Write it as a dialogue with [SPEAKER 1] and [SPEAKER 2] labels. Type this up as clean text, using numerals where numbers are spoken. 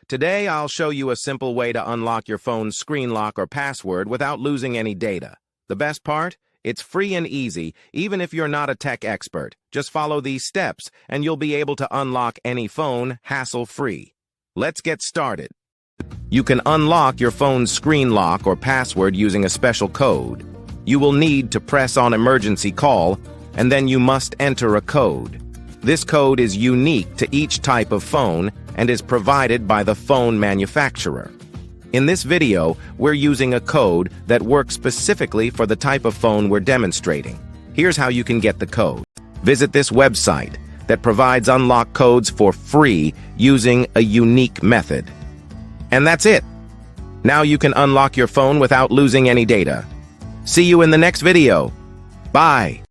[SPEAKER 1] Today, I'll show you a simple way to unlock your phone's screen lock or password without losing any data. The best part? It's free and easy, even if you're not a tech expert. Just follow these steps, and you'll be able to unlock any phone hassle-free. Let's get started. You can unlock your phone's screen lock or password using a special code. You will need to press on emergency call, and then you must enter a code. This code is unique to each type of phone and is provided by the phone manufacturer. In this video, we're using a code that works specifically for the type of phone we're demonstrating. Here's how you can get the code. Visit this website that provides unlock codes for free using a unique method. And that's it. Now you can unlock your phone without losing any data. See you in the next video. Bye.